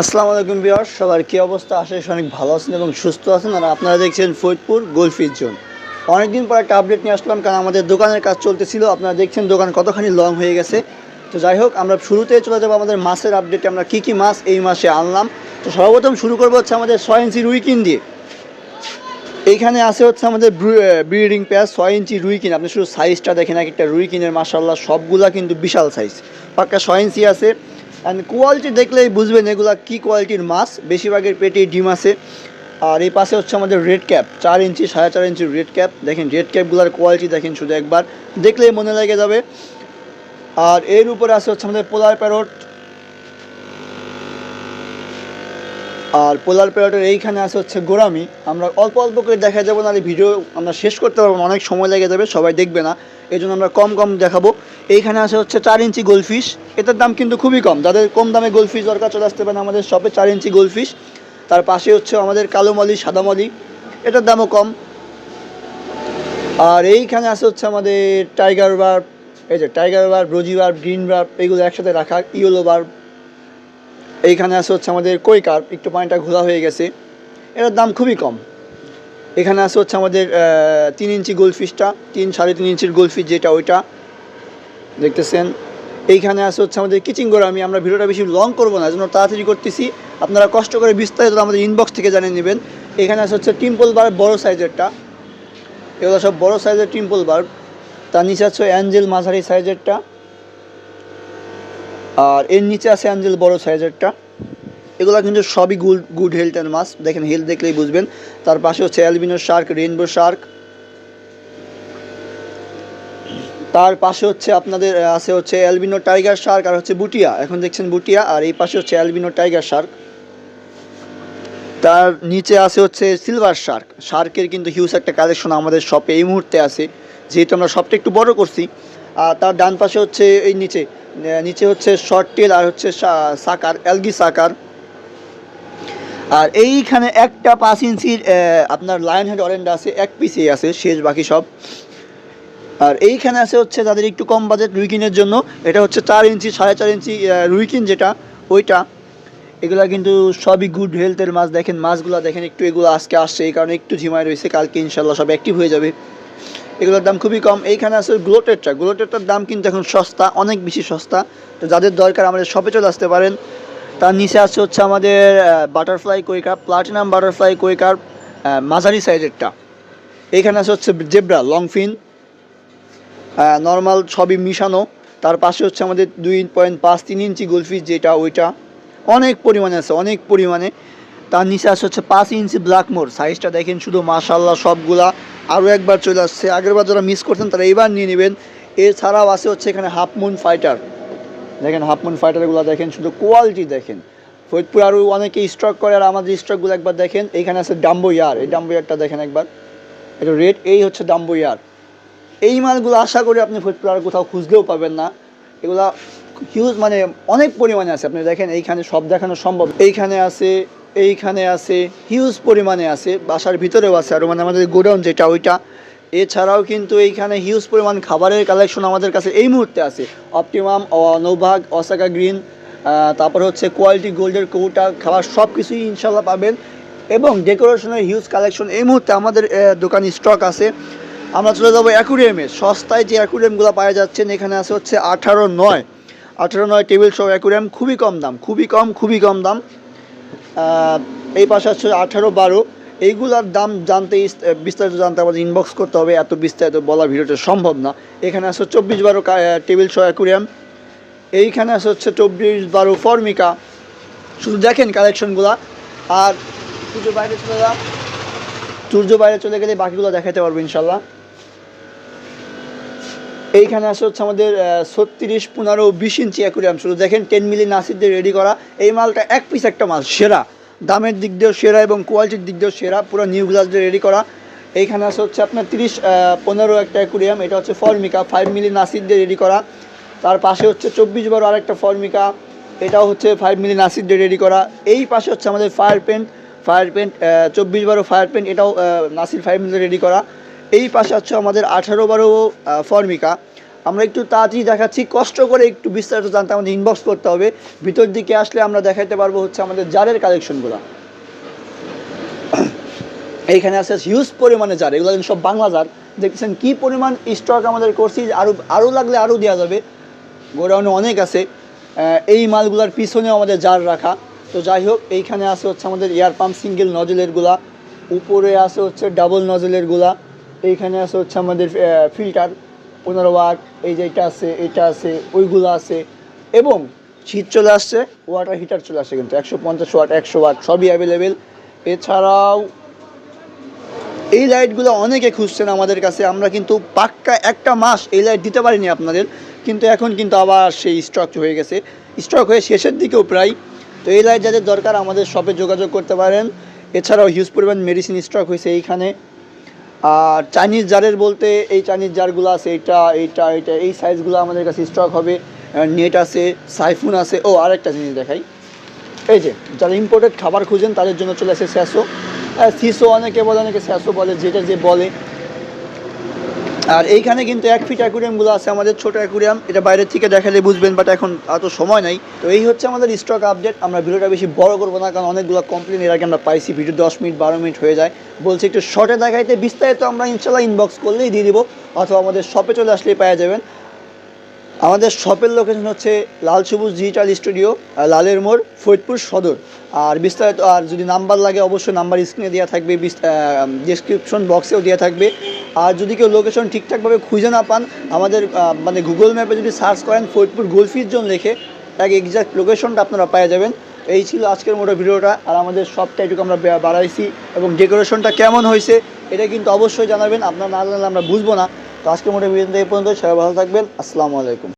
আসসালামু আলাইকুম ভিউয়ার্স, সবার কী অবস্থা? আশা করি অনেক ভালো আছেন এবং সুস্থ আছেন। আর আপনারা দেখছেন ফরিদপুর গোলফিশ জোন। অনেকদিন পর একটা আপডেট নিয়ে আসলাম, কারণ আমাদের দোকানের কাজ চলতেছিল। আপনারা দেখছেন দোকান কতখানি লং হয়ে গেছে। তো যাই হোক, আমরা শুরুতে চলে যাবো আমাদের মাছের আপডেটে। আমরা কী কী মাছ এই মাসে আনলাম। তো সর্বপ্রথম শুরু করবো হচ্ছে আমাদের 6 ইঞ্চি রুই কিন দিয়ে। এইখানে আছে হচ্ছে আমাদের ব্রিডিং পেয়ার 6 ইঞ্চি রুই কিন। আপনি শুধু সাইজটা দেখেন, এক একটা রুই কিনের মাশাআল্লাহ সবগুলা কিন্তু বিশাল সাইজ, পাক্কা 6 ইঞ্চি আছে। অ্যান্ড কোয়ালিটি দেখলেই বুঝবেন এগুলা কী কোয়ালিটির মাছ। বেশিরভাগের পেটেই ডিম আছে। আর এই পাশে হচ্ছে আমাদের রেড ক্যাপ 4 ইঞ্চি 4.5 ইঞ্চি রেড ক্যাপ। দেখেন রেড ক্যাপগুলোর কোয়ালিটি দেখেন, শুধু একবার দেখলেই মনে লেগে যাবে। আর এর উপরে আছে হচ্ছে আমাদের পোলার প্যারট। আর পোলার প্যারটের এইখানে আছে হচ্ছে গোরামি। আমরা অল্প অল্প করে দেখা যাবো, না ভিডিও আমরা শেষ করতে পারবো না, অনেক সময় লেগে যাবে, সবাই দেখবে না। এই জন্য আমরা কম কম দেখাবো। এইখানে আছে হচ্ছে 4 ইঞ্চি গোলফিশ। এটার দাম কিন্তু খুবই কম। যাদের কম দামে গোলফিশ দরকার চলে আসতে পারেন আমাদের শপে। 4 ইঞ্চি গোলফিশ। তার পাশে হচ্ছে আমাদের কালো মলি, সাদা মলি, এটার দামও কম। আর এইখানে আছে হচ্ছে আমাদের টাইগার বার্ব। এই যে টাইগার বার্ব, রোজি বার্ব, গ্রিন বার্ব, এগুলো একসাথে রাখা, ইয়েলো বার্ব। এইখানে আছে হচ্ছে আমাদের কই কার্প, একটু পানিটা ঘোলা হয়ে গেছে, এটার দাম খুবই কম। এখানে আছে হচ্ছে আমাদের 3 ইঞ্চি গোলফিশটা, 3-3.5 ইঞ্চির গোলফিশ যেটা, ওইটা দেখতেছেন। এইখানে আছে হচ্ছে আমাদের কিচিং গোরামি। আমরা ভিডিওটা বেশি লং করবো না, জন্য তাড়াতাড়ি করতেছি। আপনারা কষ্ট করে বিস্তারিত আমাদের ইনবক্স থেকে জানিয়ে নেবেন। এখানে আছে হচ্ছে টিম্পল বার্ব, বড়ো সাইজেরটা। এগুলো সব বড়ো সাইজের টিম্পল বার্ব। তার নিচে আছে অ্যাঞ্জেল, মাঝারি সাইজেরটা। আর এর নিচে আছে অ্যাঞ্জেল, বড়ো সাইজেরটা। এগুলো কিন্তু সবই গুড হেলথের মাছ, দেখেন হেলথ দেখলেই বুঝবেন। তার পাশে হচ্ছে অ্যালবিনো শার্ক, রেইনবো শার্ক। তার পাশে হচ্ছে আপনাদের আছে হচ্ছে অ্যালবিনো টাইগার শার্ক, আর হচ্ছে বুটিয়া। এখন দেখছেন বুটিয়া, আর এই পাশে হচ্ছে অ্যালবিনো টাইগার শার্ক। তার নিচে আছে হচ্ছে সিলভার শার্ক। শার্কের কিন্তু হিউজ একটা কালেকশন আমাদের শপে এই মুহূর্তে আছে, যেহেতু আমরা শপটা একটু বড় করছি। আর তার ডান পাশে হচ্ছে এই নিচে হচ্ছে শর্ট টেল, আর হচ্ছে সাকার, অ্যালগি সাকার। আর এইখানে একটা 5 ইঞ্চির আপনার লায়ন হেড অরেন্ড আছে, এক পিসেই আছে, শেষ বাকি সব। আর এইখানে আছে হচ্ছে যাদের একটু কম বাজেট রুইকিনের জন্য, এটা হচ্ছে 4 ইঞ্চি 4.5 ইঞ্চি রুইকিন যেটা, ওইটা। এগুলা কিন্তু সবই গুড হেলথের মাছ। দেখেন মাছগুলো দেখেন একটু, এগুলো আজকে আসছে এই কারণে একটু ঝিমায় রয়েছে, কালকে ইনশাল্লাহ সব অ্যাক্টিভ হয়ে যাবে। এগুলোর দাম খুবই কম। এইখানে আছে গ্লোটেরটার দাম কিন্তু এখন সস্তা, অনেক বেশি সস্তা। তো যাদের দরকার আমাদের শপে চলে আসতে পারেন। তার নিচে আছে হচ্ছে আমাদের বাটারফ্লাই কই কার্প, প্লাটিনাম বাটারফ্লাই কই কার্প, মাঝারি সাইজেরটা। এইখানে আছে হচ্ছে জেব্রা, লংফিন, নর্মাল, সবই মিশানো। তার পাশে হচ্ছে আমাদের 2.5-3 ইঞ্চি গোলফিশ যেটা, ওইটা অনেক পরিমাণে আছে, অনেক পরিমাণে। তার নিচে আছে হচ্ছে 5 ইঞ্চি ব্ল্যাকমোর। সাইজটা দেখেন শুধু মাশাআল্লাহ, সবগুলা আরও একবার চলে আসছে। আগেরবার যারা মিস করছেন তারা এইবার নিয়ে নেবেন। এছাড়াও আছে হচ্ছে এখানে হাফ মুন ফাইটার। দেখেন হাফ মুন ফাইটারগুলো দেখেন, শুধু কোয়ালিটি দেখেন। ফরিদপুর আরও অনেকে স্টক করে, আর আমাদের স্টকগুলো একবার দেখেন। এইখানে আছে ডাম্বো ইয়ার, এই ডাম্বো ইয়ারটা দেখেন একবার, এটা রেড, এই হচ্ছে ডাম্বো ইয়ার। এই মালগুলো আশা করি আপনি ফরিদপুর আর কোথাও খুঁজলেও পাবেন না। এগুলা হিউজ, মানে অনেক পরিমাণে আছে। আপনি দেখেন এইখানে সব দেখানো সম্ভব। এইখানে আছে হিউজ পরিমাণে আছে, বাসার ভিতরেও আছে, আর মানে আমাদের গোডাউন যেটা, ওইটা। এছাড়াও কিন্তু এইখানে হিউজ পরিমাণ খাবারের কালেকশন আমাদের কাছে এই মুহূর্তে আছে। অপটিমাম, নৌভাগ, অসাকা গ্রিন, তারপর হচ্ছে কোয়ালিটি গোল্ডের কৌটা, খাবার সব কিছুই ইনশাল্লাহ পাবেন। এবং ডেকোরেশনের হিউজ কালেকশন এই মুহূর্তে আমাদের দোকানে স্টক আছে। আমরা চলে যাবো অ্যাকুরিয়ামে। সস্তায় যে অ্যাকুরিয়ামগুলো পাওয়া যাচ্ছেন, এখানে আছে হচ্ছে 18.9 টেবিল শো অ্যাকুরিয়াম, খুবই কম দাম, খুবই কম দাম। এই পাশে হচ্ছে 18-12। এইগুলার দাম জানতে, বিস্তারিত জানতে আমাদের ইনবক্স করতে হবে, এত বিস্তারিত বলা ভিডিওতে সম্ভব না। এখানে আছে 24-12 টেবিল শো অ্যাকুরিয়াম। এইখানে আছে হচ্ছে 24-12 ফর্মিকা। শুধু দেখেন কালেকশনগুলা। আর সূর্য বাইরে চলে গেলে বাকিগুলো দেখাতে পারবো ইনশাল্লাহ। এইখানে আছে হচ্ছে আমাদের 36-15-20 ইঞ্চি অ্যাকুরিয়াম। শুধু দেখেন 10 মিলি নাসির দিয়ে রেডি করা। এই মালটা এক পিস একটা মাল, সেরা, দামের দিক দিয়েও সেরা এবং কোয়ালিটির দিক দিয়েও সেরা, পুরো নিউ গ্লাস দিয়ে রেডি করা। এইখানে আছে হচ্ছে আপনার 30-15 একটা অ্যাকুরিয়াম, এটা হচ্ছে ফর্মিকা, 5 মিলি নাসির দিয়ে রেডি করা। তার পাশে হচ্ছে 24-12 আরেকটা ফর্মিকা, এটাও হচ্ছে 5 মিলি নাসির দিয়ে রেডি করা। এই পাশে হচ্ছে আমাদের ফায়ার পেন্ট 24-12 ফায়ার পেন্ট, এটাও নাসির 5 মিলি রেডি করা। এই পাশে হচ্ছে আমাদের 18-12 ফর্মিকা। আমরা একটু তাড়াতাড়ি দেখাচ্ছি, কষ্ট করে একটু বিস্তারিত জানতে আমাদের ইনবক্স করতে হবে। ভিতর দিকে আসলে আমরা দেখাতে পারবো হচ্ছে আমাদের জারের কালেকশনগুলো। এইখানে আছে হিউজ পরিমাণে জার, এগুলো কিন্তু সব বাংলা জার। দেখতেছেন কি পরিমাণ স্টক আমাদের করছি, আরও লাগলে আরও দেওয়া যাবে, গোডাউনে অনেক আছে। এই মালগুলোর পিছনেও আমাদের জার রাখা। তো যাই হোক, এইখানে আছে হচ্ছে আমাদের এয়ার পাম্প সিঙ্গেল নজলেরগুলা, উপরে আছে হচ্ছে ডাবল নজলেরগুলা, এইখানে আছে হচ্ছে আমাদের ফিল্টার 15 ওয়াট, এই যে এটা আছে ওইগুলো আছে, এবং শীত চলে আসছে, ওয়াটার হিটার চলে আসছে কিন্তু 150 ওয়াট 100 ওয়াট সবই অ্যাভেলেবেল। এছাড়াও এই লাইটগুলো অনেকে খুঁজছেন আমাদের কাছে, আমরা কিন্তু পাক্কা একটা মাস এই লাইট দিতে পারিনি আপনাদের, কিন্তু এখন কিন্তু আবার সেই স্টক হয়ে গেছে, স্টক হয়ে শেষের দিকেও প্রায়। তো এই লাইট যাদের দরকার আমাদের শপে যোগাযোগ করতে পারেন। এছাড়াও হিউজ পরিমাণ মেডিসিন স্টক হয়েছে এইখানে। আর চাইনিজ জারের বলতে এই চাইনিজ জারগুলো আছে, এইটা এই সাইজগুলো আমাদের কাছে স্টক হবে। নেট আছে, সাইফুন আছে। ও আরেকটা জিনিস দেখাই, এই যে যারা ইম্পোর্টেড খাবার খুঁজেন তাদের জন্য চলে আসে স্যাসো, সিসো অনেকে বলে, অনেকে স্যাসো বলে, যেটা যে বলে। আর এইখানে কিন্তু 1 ফিট অ্যাকুরিয়ামগুলো আছে আমাদের, ছোটো অ্যাকুরিয়াম, এটা বাইরের থেকে দেখালে বুঝবেন, বাট এখন এত সময় নাই। তো এই হচ্ছে আমাদের স্টক আপডেট। আমরা ভিডিওটা বেশি বড় করবো না, কারণ অনেকগুলো কমপ্লেন এর আগে আমরা পাইছি, ভিডিও 10 মিনিট 12 মিনিট হয়ে যায়। বলছি একটু শর্টে দেখাইতে, বিস্তারিত আমরা ইনশাল্লাহ ইনবক্স করলেই দিয়ে দিব, অথবা আমাদের শপে চলে আসলেই পাওয়া যাবেন। আমাদের শপের লোকেশন হচ্ছে লাল সবুজ ডিজিটাল স্টুডিও, লালের মোড়, ফরিদপুর সদর। আর বিস্তারিত আর যদি নাম্বার লাগে অবশ্যই নাম্বার স্ক্রিনে দেওয়া থাকবে, ডিসক্রিপশন বক্সেও দেওয়া থাকবে। আর যদি কেউ লোকেশন ঠিকঠাকভাবে খুঁজে না পান, আমাদের মানে গুগল ম্যাপে যদি সার্চ করেন ফরিদপুর গোলফিশ জোন লিখে, এক এক্সাক্ট লোকেশনটা আপনারা পেয়ে যাবেন। এই ছিল আজকের মোটো ভিডিওটা। আর আমাদের শপটা এটুকু আমরা বাড়াইছি, এবং ডেকোরেশনটা কেমন হয়েছে এটা কিন্তু অবশ্যই জানাবেন, আপনারা না জানালে আমরা বুঝবো না। তো আজকের মোটো ভিডিও এই পর্যন্ত, সবাই ভালো থাকবেন, আসসালামু আলাইকুম।